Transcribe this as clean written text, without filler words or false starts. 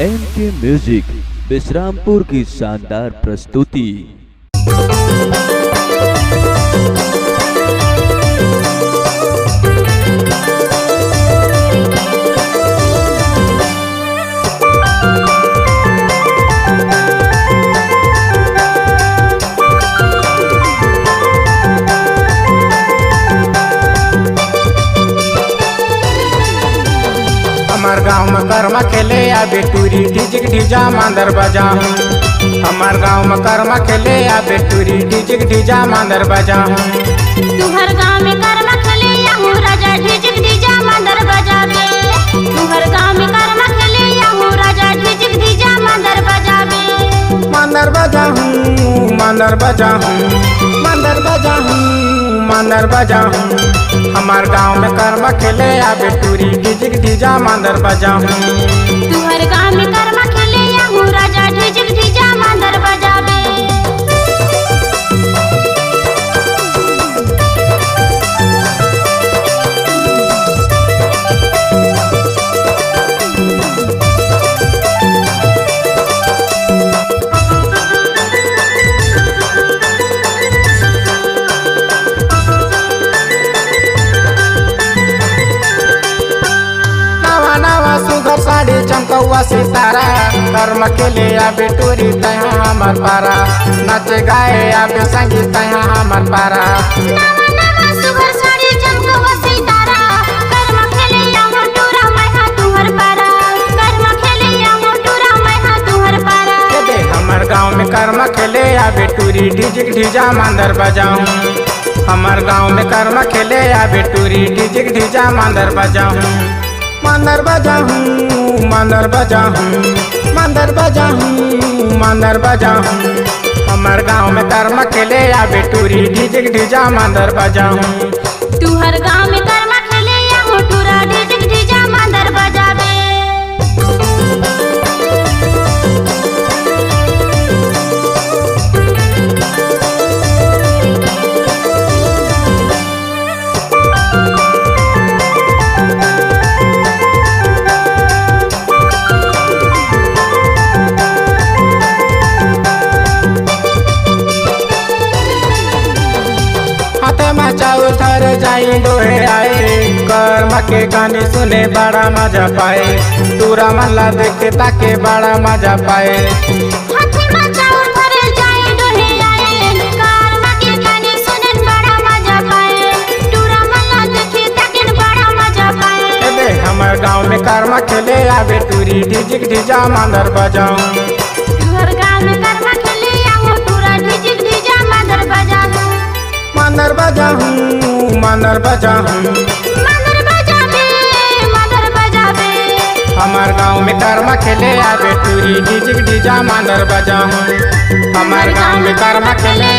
एनके music Vishrampur की शानदार प्रस्तुति। हमार गाँव में कर्मा खेले आबे टूरी डीजिक ढीजा मांदर बजा। हमार गाँव में कर्मा खेले आबे टूरी डीजिक ढीजा मांदर बजा। तुहर गाँव में कर्मा खेले आहू राजा डीजिक ढीजा मांदर बजावे। तुहर गाँव में कर्मा खेले आहू राजा डीजिक ढीजा मांदर बजावे। मांदर बजा हूँ मांदर बजा हूँ मांदर बजा हूँ मांदर बजा हूँ। हमार गाँव में कर्मा खेले आबे टूरी डीजिक ढीजा मांदर बजा हूँ। तुहर गाँव में कर्मा खेले आहू राजा डीजिक ढीजा मांदर बजावे। सुघर साड़ी चमकौआ सितारा कर्म खेले आबे टूरी तहाँ हमार पारा। नाचे गाए आबे संगीत तहाँ हमार पारा। नवा नवा सुघर साड़ी चमकौआ सितारा कर्मा खेले आहू टूरा मैहा तुहर पारा। कर्मा खेले आहू टूरा मैहा तुहर पारा। दे हमार गाँव में कर्म खेले आबे टूरी डीजिक ढीजा मांदर बजाऊं। हमार गाँव में कर्म खेले आबे टूरी डीजिक ढीजा मांदर बजाऊं। मांदर बजा हूँ मांदर बजा हूँ मांदर बजा हूँ मांदर बजा हूँ। हमार गाँव में कर्म खेले आबे टूरी डीजिक ढीजा मांदर बजा हूँ। तुहर गाँव में कर्मा खेले आहू टूरा डीजिक ढीजा मांदर बजावे। चाउ थर जाई डोहे आए कर्म के गाने सुने बड़ा मजा पाए। टूरा मल्ला देखे ताके बड़ा मजा पाए। हाथी मचाओ थर जाए डोहे आए कर्मा के गाने सुने बड़ा मजा पाए। टूरा मल्ला देखे ताके बड़ा मजा पाए। दे हमार गाँव में कर्म खेले आबे टूरी डीजिक ढीजा मांदर बजाऊं। तुहर गाँव में कर्मा खेले आहू टूरा डीजिक ढीजा मांदर बजावे। मांदर बजा हूँ मांदर बजा हूँ मांदर बजावे मांदर बजावे। हमार गाँव में कर्म खेले आबे टूरी डीजिक ढीजा मांदर बजा हूँ। हमार गाँव में कर्म खेले